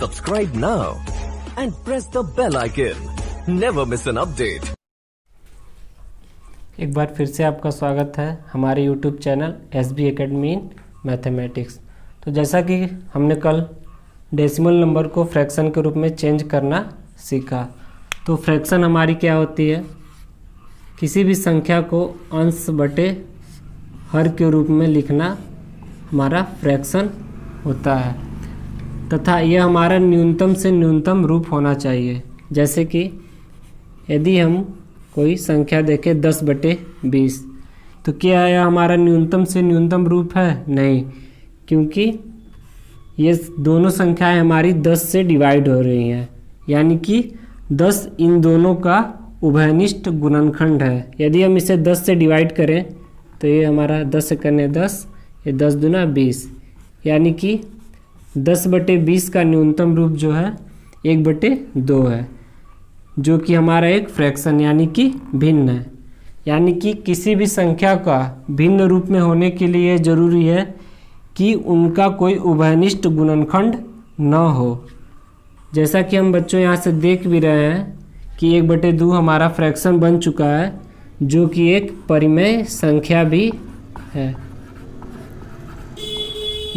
Subscribe now and press the bell icon. Never miss an update. एक बार फिर से आपका स्वागत है हमारे YouTube channel SB academy in mathematics. तो जैसा कि हमने कल डेसिमल नंबर को फ्रैक्शन के रूप में चेंज करना सीखा, तो फ्रैक्शन हमारी क्या होती है, किसी भी संख्या को अंश बटे हर के रूप में लिखना हमारा फ्रैक्शन होता है, तथा यह हमारा न्यूनतम से न्यूनतम रूप होना चाहिए। जैसे कि यदि हम कोई संख्या देखें 10/20, तो क्या यह हमारा न्यूनतम से न्यूनतम रूप है? नहीं, क्योंकि ये दोनों संख्याएं हमारी 10 से डिवाइड हो रही हैं, यानी कि 10 इन दोनों का उभयनिष्ठ गुणनखंड है। यदि हम इसे 10 से डिवाइड करें तो ये हमारा 10 एकने 10, ये 10 दूना 20, यानी कि 10/20 का न्यूनतम रूप जो है 1/2 है, जो कि हमारा एक फ्रैक्शन यानी कि भिन्न है। यानी कि किसी भी संख्या का भिन्न रूप में होने के लिए ज़रूरी है कि उनका कोई उभयनिष्ठ गुणनखंड न हो। जैसा कि हम बच्चों यहाँ से देख भी रहे हैं कि 1/2 हमारा फ्रैक्शन बन चुका है, जो कि एक परिमेय संख्या भी है।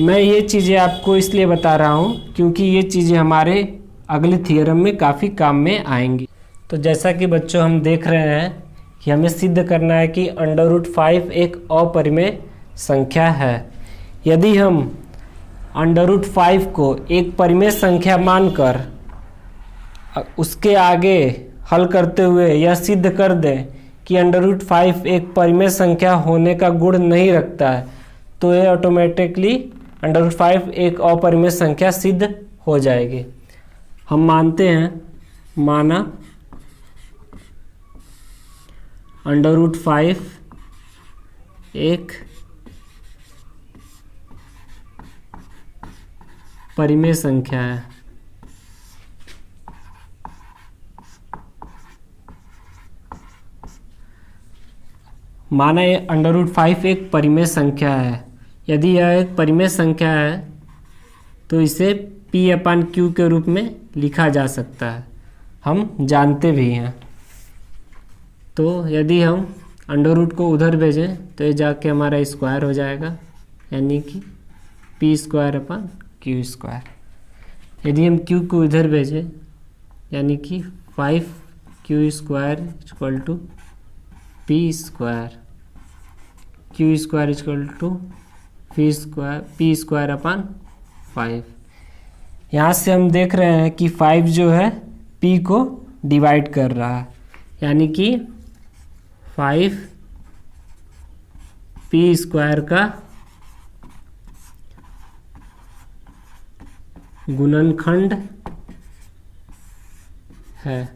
मैं ये चीज़ें आपको इसलिए बता रहा हूँ क्योंकि ये चीज़ें हमारे अगले थ्योरम में काफ़ी काम में आएंगी। तो जैसा कि बच्चों हम देख रहे हैं कि हमें सिद्ध करना है कि √5 एक अपरिमेय संख्या है। यदि हम √5 को एक परिमेय संख्या मानकर उसके आगे हल करते हुए यह सिद्ध कर दें कि √5 एक परिमेय संख्या होने का गुण नहीं रखता है, तो यह ऑटोमेटिकली √5 एक अपरिमेय संख्या सिद्ध हो जाएगी। हम मानते हैं, माना √5 एक परिमेय संख्या है। माना ये √5 एक परिमेय संख्या है। यदि यह एक परिमेय संख्या है तो इसे P/Q के रूप में लिखा जा सकता है, हम जानते भी हैं। तो यदि हम अंडर को उधर भेजें तो ये जाके हमारा स्क्वायर हो जाएगा, यानी कि P²/Q²। यदि हम Q को इधर भेजें, यानी कि 5Q² = P², Q² P²/5। यहाँ से हम देख रहे हैं कि 5 जो है P को डिवाइड कर रहा है, यानी कि 5 P² का गुणनखंड है।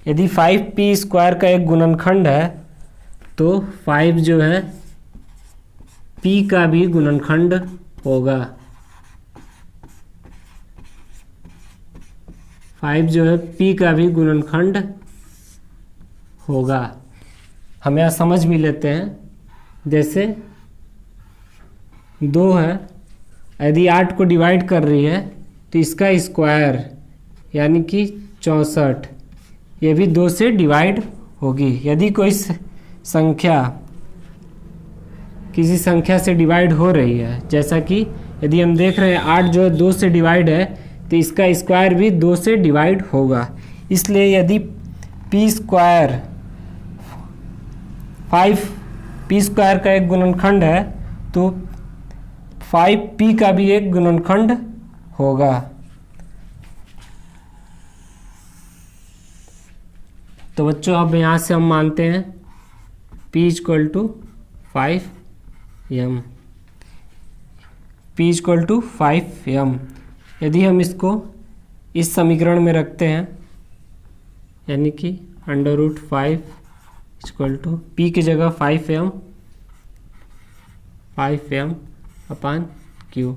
यदि 5 P² का एक गुणनखंड है तो 5 जो है P का भी गुणनखंड होगा। 5 जो है P का भी गुणनखंड होगा। हम यहाँ समझ भी लेते हैं। जैसे 2 है, यदि 8 को डिवाइड कर रही है तो इसका स्क्वायर यानी कि 64, ये भी 2 से डिवाइड होगी। यदि कोई संख्या किसी संख्या से डिवाइड हो रही है, जैसा कि यदि हम देख रहे हैं 8 जो है 2 से डिवाइड है, तो इसका स्क्वायर भी 2 से डिवाइड होगा। इसलिए यदि P² 5 P² का एक गुणनखंड है तो 5P का भी एक गुणनखंड होगा। तो बच्चों अब यहाँ से हम मानते हैं P = 5m, P = 5m। यदि हम इसको इस समीकरण में रखते हैं, यानी कि √5 = P की जगह 5m/Q,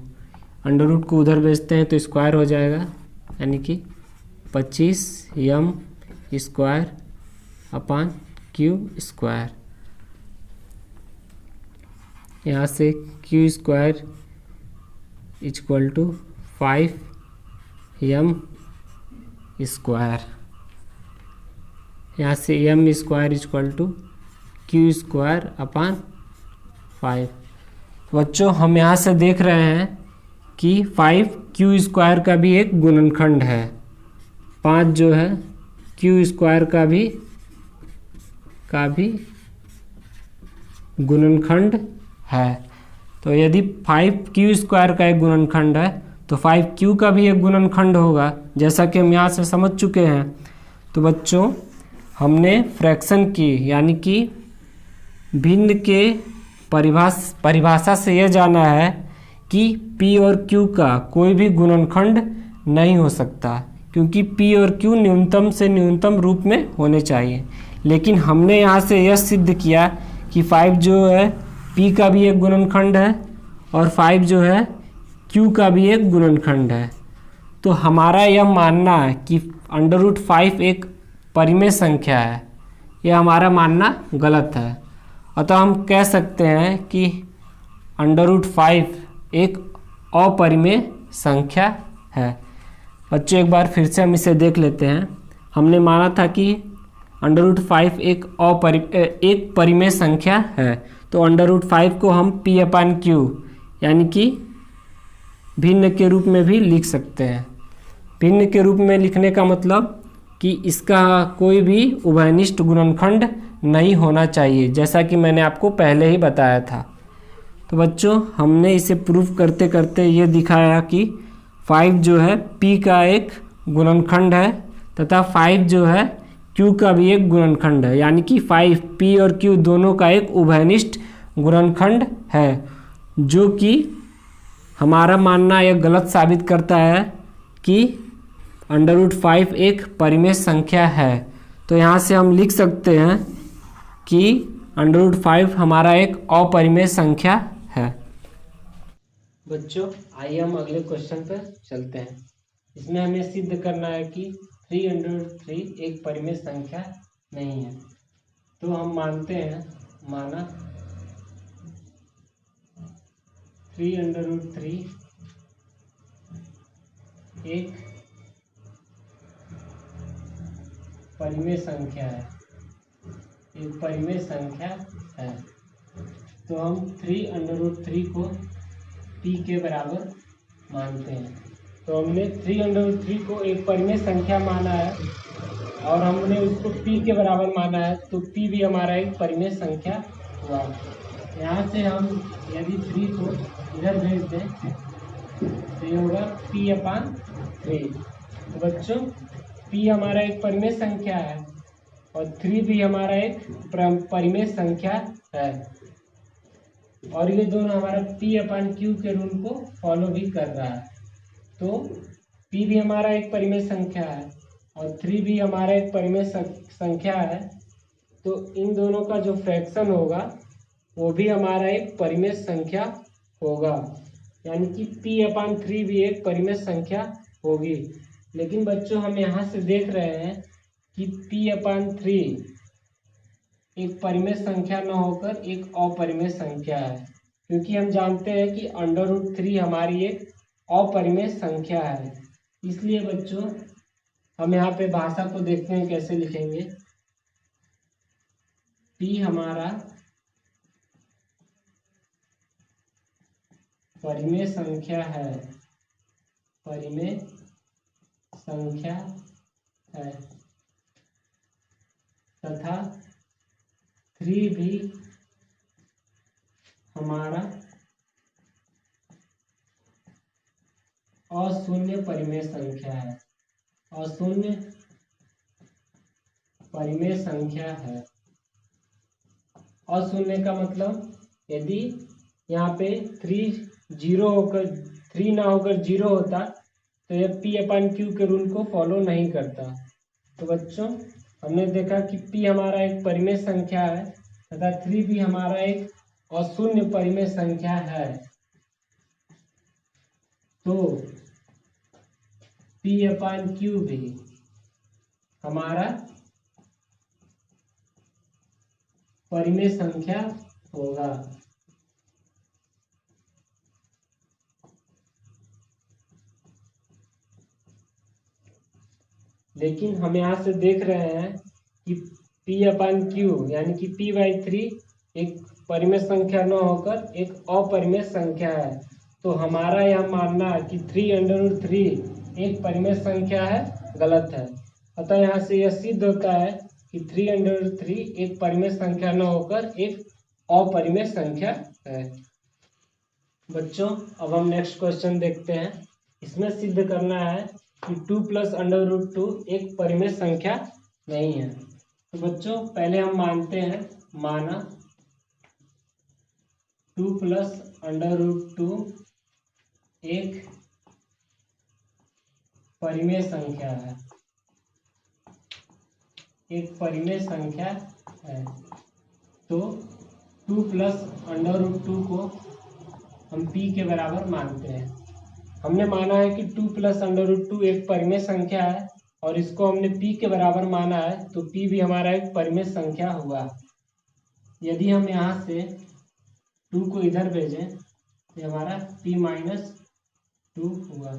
अंडर को उधर भेजते हैं तो स्क्वायर हो जाएगा, यानी कि 25m²/Q²। यहाँ से Q² = 5 एम स्क्वायर, यहाँ से M square equal to Q square upon 5। बच्चों हम यहाँ से देख रहे हैं कि 5 क्यू स्क्वायर का भी एक गुणनखंड है, 5 जो है क्यू स्क्वायर का भी गुणनखंड है। तो यदि 5 क्यू स्क्वायर का एक गुणनखंड है तो 5 क्यू का भी एक गुणनखंड होगा, जैसा कि हम यहाँ से समझ चुके हैं। तो बच्चों हमने फ्रैक्शन की यानी कि भिन्न के परिभाषा से यह जाना है कि p और q का कोई भी गुणनखंड नहीं हो सकता, क्योंकि p और q न्यूनतम से न्यूनतम रूप में होने चाहिए। लेकिन हमने यहाँ से यह सिद्ध किया कि 5 जो है p का भी एक गुणनखंड है और 5 जो है q का भी एक गुणनखंड है। तो हमारा यह मानना है कि √5 एक परिमेय संख्या है, यह हमारा मानना गलत है। अतः हम कह सकते हैं कि √5 एक अपरिमेय संख्या है। बच्चों एक बार फिर से हम इसे देख लेते हैं। हमने माना था कि √5 एक परिमेय संख्या है, तो √5 को हम p/q यानी कि भिन्न के रूप में भी लिख सकते हैं। भिन्न के रूप में लिखने का मतलब कि इसका कोई भी उभयनिष्ठ गुणनखंड नहीं होना चाहिए, जैसा कि मैंने आपको पहले ही बताया था। तो बच्चों हमने इसे प्रूफ करते करते ये दिखाया कि 5 जो है p का एक गुणनखंड है तथा 5 जो है q का भी एक गुणनखंड है, यानी कि 5 p और q दोनों का एक उभयनिष्ठ गुणनखंड है, जो कि हमारा मानना यह गलत साबित करता है कि √5 एक परिमेय संख्या है। तो यहाँ से हम लिख सकते हैं कि √5 हमारा एक अपरिमेय संख्या है। बच्चों आइए हम अगले क्वेश्चन पर चलते हैं। इसमें हमें सिद्ध करना है कि 3√3 एक परिमेय संख्या नहीं है। तो हम मानते हैं, माना 3√3 एक परिमेय संख्या है, एक परिमेय संख्या है। तो हम 3√3 को p के बराबर मानते हैं। तो हमने 3√3 को एक परिमेय संख्या माना है और हमने उसको p के बराबर माना है, तो p भी हमारा एक परिमेय संख्या हुआ। यहाँ से हम यदि 3 को इधर भेज दें तो ये होगा p/3। तो बच्चों p हमारा एक परिमेय संख्या है और 3 भी हमारा एक परिमेय संख्या है, और ये दोनों हमारा p/q के रूल को फॉलो भी कर रहा है। तो p भी हमारा एक परिमेय संख्या है और 3 भी हमारा एक परिमेय संख्या है, तो इन दोनों का जो फ्रैक्शन होगा वो भी हमारा एक परिमेय संख्या होगा, यानी कि p/3 भी एक परिमेय संख्या होगी। लेकिन बच्चों हम यहाँ से देख रहे हैं कि p/3 एक परिमेय संख्या न होकर एक अपरिमेय संख्या है, क्योंकि हम जानते हैं कि √3 हमारी एक अपरिमेय संख्या है। इसलिए बच्चों हम यहाँ पे भाषा को देखते हैं कैसे लिखेंगे। p हमारा परिमेय संख्या है, परिमेय संख्या है तथा 3 भी हमारा अशून्य परिमेय संख्या है, अशून्य परिमेय संख्या है। अशून्य का मतलब यदि यहाँ पे 3 ना होकर 0 होता तो यह p/q के रूल को फॉलो नहीं करता। तो बच्चों हमने देखा कि p हमारा एक परिमेय संख्या है तथा 3 भी हमारा एक अशून्य परिमेय संख्या है। तो p/q भी हमारा परिमेय संख्या होगा। लेकिन हम यहाँ से देख रहे हैं कि P/Q यानी कि P/3 एक परिमेय संख्या न होकर एक अपरिमेय संख्या है। तो हमारा यह मानना है कि 3√3 एक परिमेय संख्या है, गलत है। अतः यहाँ से यह सिद्ध होता है कि 3√3 एक परिमेय संख्या न होकर एक अपरिमेय संख्या है। बच्चों, अब हम नेक्स्ट क्वेश्चन देखते हैं। इसमें सिद्ध करना है कि 2 + √2 एक परिमेय संख्या नहीं है। तो बच्चों, पहले हम मानते हैं, माना 2 + √2 एक परिमेय संख्या है, एक परिमेय संख्या है। तो 2 + √2 को हम P के बराबर मानते हैं। हमने माना है कि 2 + √2 एक परिमेय संख्या है और इसको हमने P के बराबर माना है, तो P भी हमारा एक परिमेय संख्या हुआ। यदि हम यहाँ से 2 को इधर भेजें तो हमारा P-2 हुआ।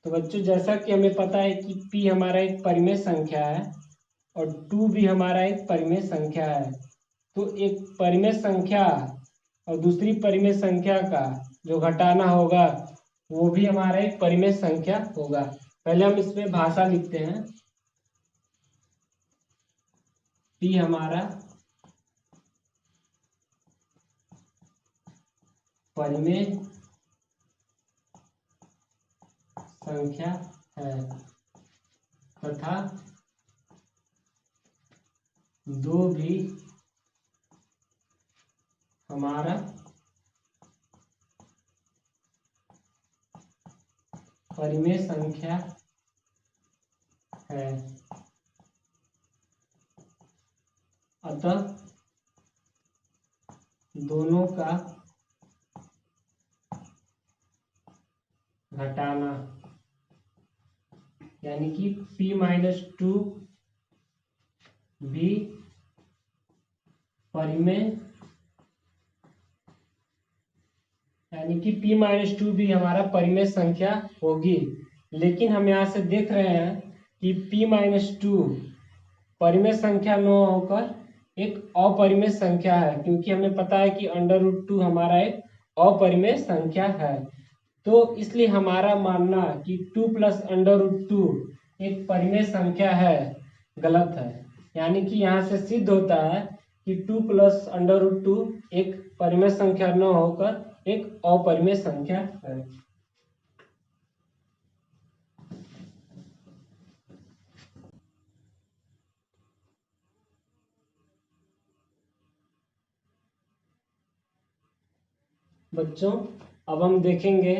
तो बच्चों, जैसा कि हमें पता है कि P हमारा एक परिमेय संख्या है और 2 भी हमारा एक परिमेय संख्या है, तो एक परिमेय संख्या और दूसरी परिमेय संख्या का जो घटाना होगा वो भी हमारा एक परिमेय संख्या होगा। पहले हम इसमें भाषा लिखते हैं। P हमारा परिमेय संख्या है तथा 2 भी हमारा परिमेय संख्या है। अतः दोनों का घटाना यानी कि P-2 भी परिमेय यानी कि P-2 भी हमारा परिमेय संख्या होगी। लेकिन हम यहाँ से देख रहे हैं कि P-2 परिमेय संख्या न होकर एक अपरिमेय संख्या है, क्योंकि हमें पता है कि √2 हमारा एक अपरिमेय संख्या है। तो इसलिए हमारा मानना कि 2 + √2 एक परिमेय संख्या है, गलत है। यानी कि यहाँ से सिद्ध होता है कि 2 + √2 एक परिमेय संख्या न होकर एक अपरिमेय संख्या है। बच्चों, अब हम देखेंगे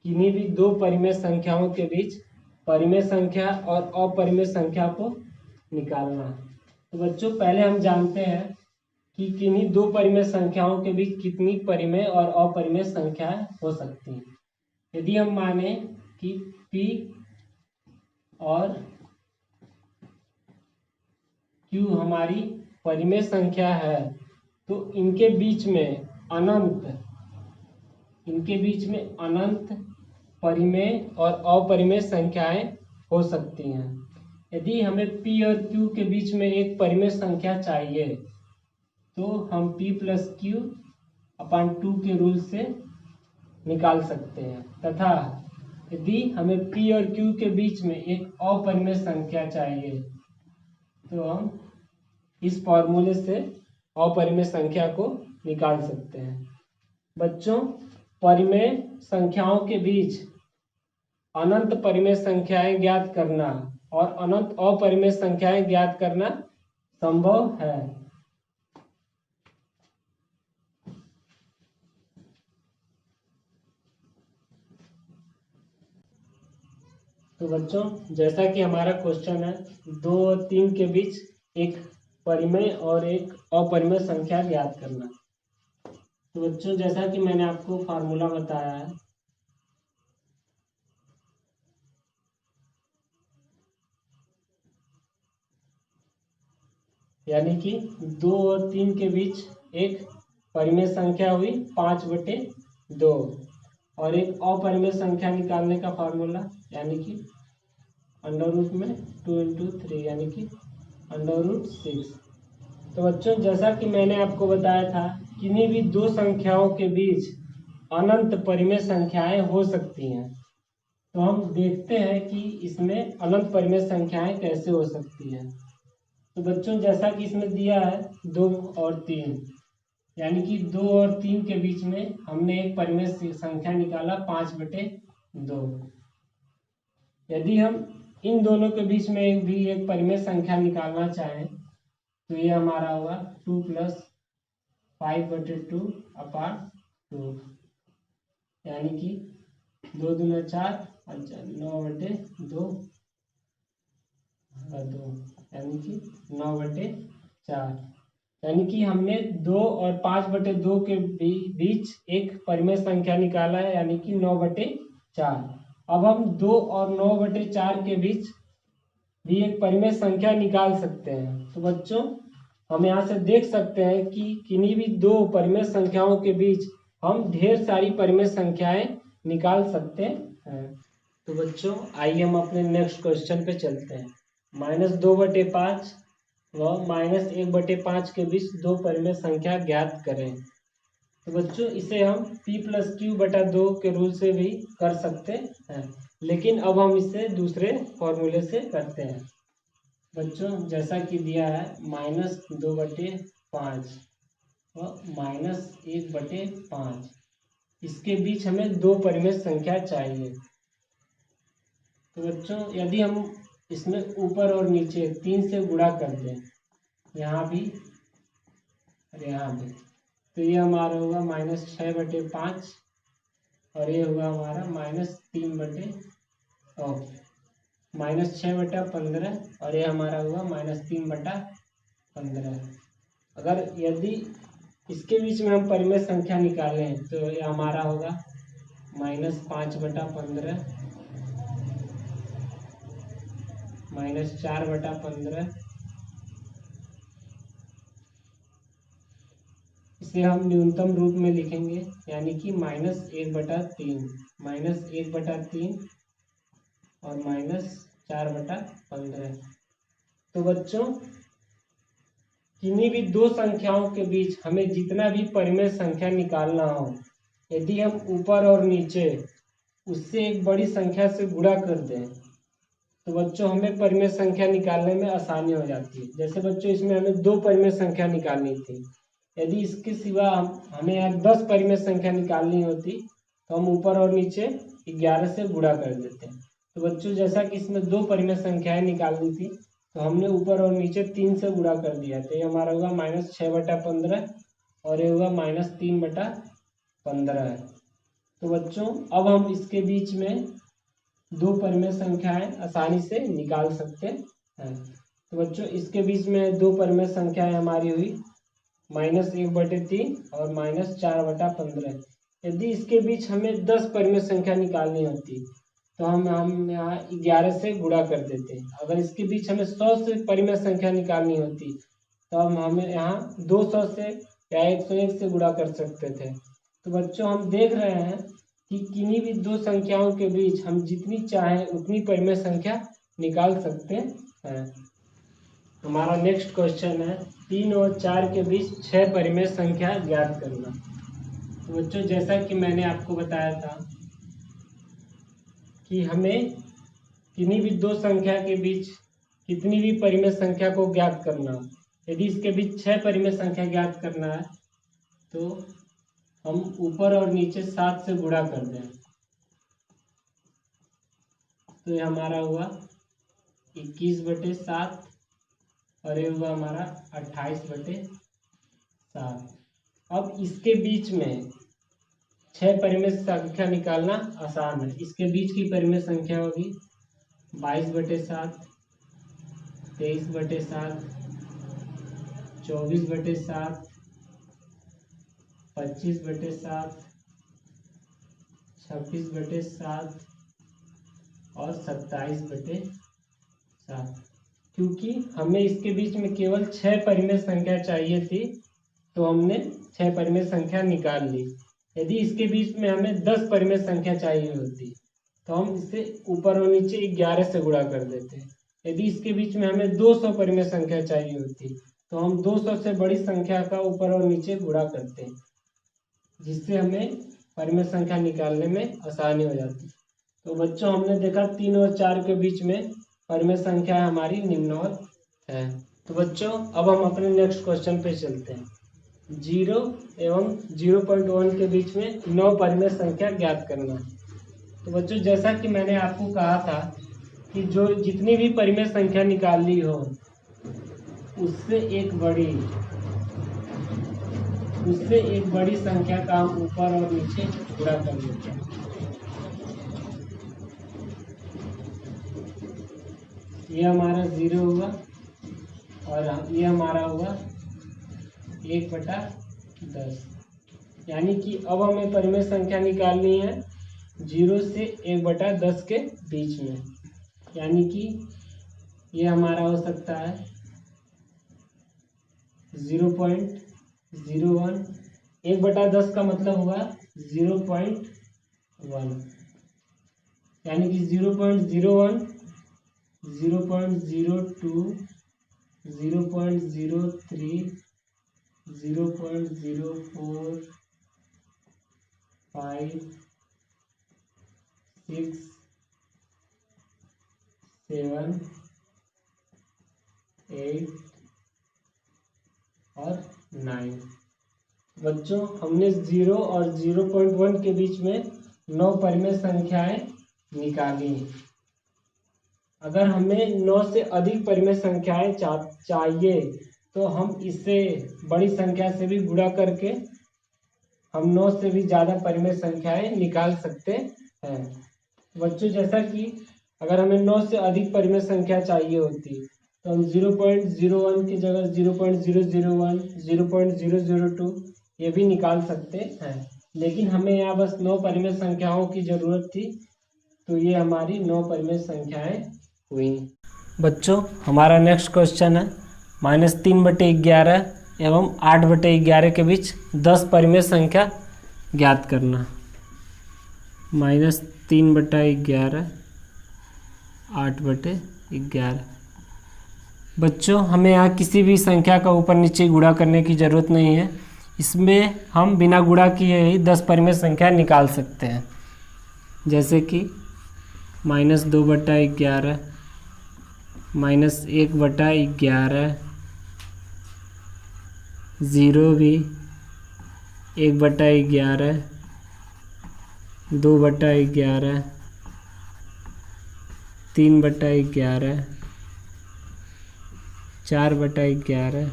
किन्हीं भी दो परिमेय संख्याओं के बीच परिमेय संख्या और अपरिमेय संख्या को निकालना। तो बच्चों, पहले हम जानते हैं कि किन्हीं दो परिमेय संख्याओं के बीच कितनी परिमेय और अपरिमेय संख्याएं हो सकती हैं। यदि हम माने कि P और Q हमारी परिमेय संख्या है, तो इनके बीच में अनंत परिमेय और अपरिमेय संख्याएं हो सकती हैं। यदि हमें P और Q के बीच में एक परिमेय संख्या चाहिए तो हम P+Q/2 के रूल से निकाल सकते हैं, तथा यदि हमें P और Q के बीच में एक अपरिमेय संख्या चाहिए तो हम इस फॉर्मूले से अपरिमेय संख्या को निकाल सकते हैं। बच्चों, परिमेय संख्याओं के बीच अनंत परिमेय संख्याएं ज्ञात करना और अनंत अपरिमेय संख्याएं ज्ञात करना संभव है। तो बच्चों, जैसा कि हमारा क्वेश्चन है, 2 और 3 के बीच एक परिमेय और एक अपरिमेय संख्या ज्ञात करना। तो बच्चों, जैसा कि मैंने आपको फार्मूला बताया है, यानी कि 2 और 3 के बीच एक परिमेय संख्या हुई 5/2 और एक अपरिमेय संख्या निकालने का फार्मूला यानी कि अंडर रूट में 2 इंटू 3 यानी कि अंडर रूट 6। तो बच्चों जैसा कि मैंने आपको बताया था, किन्हीं भी दो संख्याओं के बीच अनंत परिमेय संख्याएं हो सकती हैं। तो हम देखते हैं कि इसमें अनंत परिमेय संख्याएं कैसे हो सकती हैं। तो बच्चों जैसा कि इसमें दिया है 2 और 3, यानी कि 2 और 3 के बीच में हमने एक परिमेय संख्या निकाला 5/2। यदि हम इन दोनों के बीच में भी एक परिमेय संख्या निकालना चाहें तो ये हमारा होगा 2 + 5/2 अपान 2, यानी कि 2 दूना 4 और 9/2 यानी कि 9/4। यानी कि हमने 2 और 5/2 के बीच एक परिमेय संख्या निकाला है, यानी कि 9/4। अब हम 2 और 9/4 के बीच भी एक परिमेय संख्या निकाल सकते हैं। तो बच्चों हम यहाँ से देख सकते हैं कि किन्हीं भी दो परिमेय संख्याओं के बीच हम ढेर सारी परिमेय संख्याएं निकाल सकते हैं। तो बच्चों आइए हम अपने नेक्स्ट क्वेश्चन पे चलते हैं। -2/5 व -1/5 के बीच दो परिमेय संख्या ज्ञात करें। तो बच्चों इसे हम p + q/2 के रूल से भी कर सकते हैं, लेकिन अब हम इसे दूसरे फॉर्मूले से करते हैं। बच्चों जैसा कि दिया है -2/5 व -1/5, इसके बीच हमें दो परिमेय संख्या चाहिए। तो बच्चों यदि हम इसमें ऊपर और नीचे 3 से गुणा कर दें, यहाँ भी और यहाँ भी, तो ये हमारा होगा -6/5 और ये होगा हमारा -6/15 और ये हमारा हुआ -3/15। अगर यदि इसके बीच में हम परिमेय संख्या निकालें तो ये हमारा होगा -5/15 -4/15। इसे हम न्यूनतम रूप में लिखेंगे, यानी कि -1/3 और -4/15। तो बच्चों किन्हीं भी दो संख्याओं के बीच हमें जितना भी परिमेय संख्या निकालना हो, यदि हम ऊपर और नीचे उससे एक बड़ी संख्या से गुणा कर दें तो बच्चों हमें परिमेय संख्या निकालने में आसानी हो जाती है। जैसे बच्चों इसमें हमें 2 परिमेय संख्या निकालनी थी, यदि इसके सिवा हमें यहाँ 10 परिमेय संख्या निकालनी होती तो हम ऊपर और नीचे 11 से गुणा कर देते हैं। तो बच्चों जैसा कि इसमें 2 परिमेय संख्याएं निकालनी थी तो हमने ऊपर और नीचे 3 से गुणा कर दिया, तो ये हमारा होगा -6/15 और ये होगा -3/15 है। तो बच्चों अब हम इसके बीच में दो परिमेय संख्याएं आसानी से निकाल सकते हैं। तो बच्चों इसके बीच में दो परिमेय संख्याएं हमारी हुई -1/3 और -4/15। यदि इसके बीच हमें 10 परिमेय संख्या निकालनी होती तो हम यहाँ 11 से गुणा कर देते। अगर इसके बीच हमें 100 से परिमेय संख्या निकालनी होती तो हमें यहाँ 200 से या 101 से गुणा कर सकते थे। तो बच्चों हम देख रहे हैं कि किन्हीं भी दो संख्याओं के बीच हम जितनी चाहें उतनी परिमेय संख्या निकाल सकते हैं। हमारा नेक्स्ट क्वेश्चन है 3 और 4 के बीच 6 परिमेय संख्या ज्ञात करना। तो बच्चों जैसा कि मैंने आपको बताया था कि हमें किन्हीं भी दो संख्या के बीच कितनी भी परिमेय संख्या को ज्ञात करना, यदि इसके बीच 6 परिमेय संख्या ज्ञात करना है तो हम ऊपर और नीचे 7 से गुणा कर दें, तो ये हमारा हुआ 21/7 और ये हुआ हमारा 28/7। अब इसके बीच में 6 परिमेय संख्या निकालना आसान है। इसके बीच की परिमेय संख्या होगी 22/7, 23/7, 24/7, 25/7, 26/7 और 27/7। क्योंकि हमें इसके बीच में केवल 6 परिमेय संख्या चाहिए थी तो हमने 6 परिमेय संख्या निकाल ली। यदि इसके बीच में हमें 10 परिमेय संख्या चाहिए होती तो हम इसे ऊपर और नीचे 11 से गुणा कर देते हैं। यदि इसके बीच में हमें 200 परिमेय संख्या चाहिए होती तो हम 200 से बड़ी संख्या का ऊपर और नीचे गुणा करते हैं, जिससे हमें परिमेय संख्या निकालने में आसानी हो जाती। तो बच्चों हमने देखा 3 और 4 के बीच में परिमेय संख्या हमारी निम्नवत है। तो बच्चों अब हम अपने नेक्स्ट क्वेश्चन पे चलते हैं। 0 एवं 0.1 के बीच में 9 परिमेय संख्या ज्ञात करना है। तो बच्चों जैसा कि मैंने आपको कहा था कि जो जितनी भी परिमेय संख्या निकाली हो उससे एक बड़ी संख्या का हम ऊपर और नीचे गुणा कर लेते हैं। ये हमारा 0 होगा और ये हमारा होगा 1/10। यानी कि अब हमें परिमेय संख्या निकालनी है 0 से 1/10 के बीच में। यानी कि ये हमारा हो सकता है 0.01। 1/10 का मतलब होगा 0.1, यानी कि 0.01, 0.02, 0.03, 0.04, 5, 6, 7, 8 और 9। बच्चों हमने 0 और 0.1 के बीच में 9 परिमेय संख्याएं निकाली। अगर हमें 9 से अधिक परिमेय संख्याएं चाहिए तो हम इसे बड़ी संख्या से भी गुणा करके हम 9 से भी ज़्यादा परिमेय संख्याएं निकाल सकते हैं। बच्चों जैसा कि अगर हमें 9 से अधिक परिमेय संख्या चाहिए होती तो हम 0.01 की जगह 0.001, 0.002 ये भी निकाल सकते हैं, लेकिन हमें यहाँ बस 9 परिमेय संख्याओं की ज़रूरत थी, तो ये हमारी 9 परिमेय संख्याएं हुई। बच्चों हमारा नेक्स्ट क्वेश्चन है -3/11 एवं 8/11 के बीच 10 परिमेय संख्या ज्ञात करना। -3/11, 8/11। बच्चों हमें यहाँ किसी भी संख्या का ऊपर नीचे गुणा करने की ज़रूरत नहीं है। इसमें हम बिना गुणा किए ही 10 परिमेय संख्या निकाल सकते हैं, जैसे कि -2/11, -1/11, 0 भी, 1/11, 2/11, 3/11, 4/11,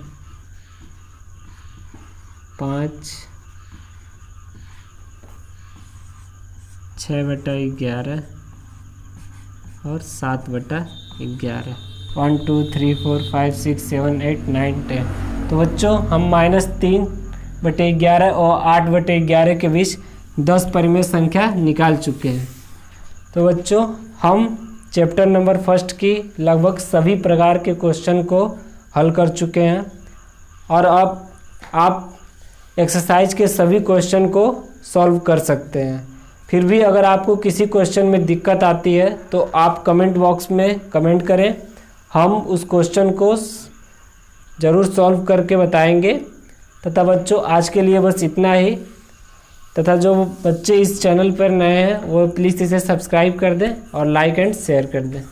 5, 6/11 और 7/11। 1 2 3 4 5 6 7 8 9 10। तो बच्चों हम -3/11 और 8/11 के बीच 10 परिमेय संख्या निकाल चुके हैं। तो बच्चों हम चैप्टर नंबर 1 की लगभग सभी प्रकार के क्वेश्चन को हल कर चुके हैं और अब आप एक्सरसाइज के सभी क्वेश्चन को सॉल्व कर सकते हैं। फिर भी अगर आपको किसी क्वेश्चन में दिक्कत आती है तो आप कमेंट बॉक्स में कमेंट करें, हम उस क्वेश्चन को ज़रूर सॉल्व करके बताएंगे। तथा बच्चों आज के लिए बस इतना ही। तथा जो बच्चे इस चैनल पर नए हैं वो प्लीज़ इसे सब्सक्राइब कर दें और लाइक एंड शेयर कर दें।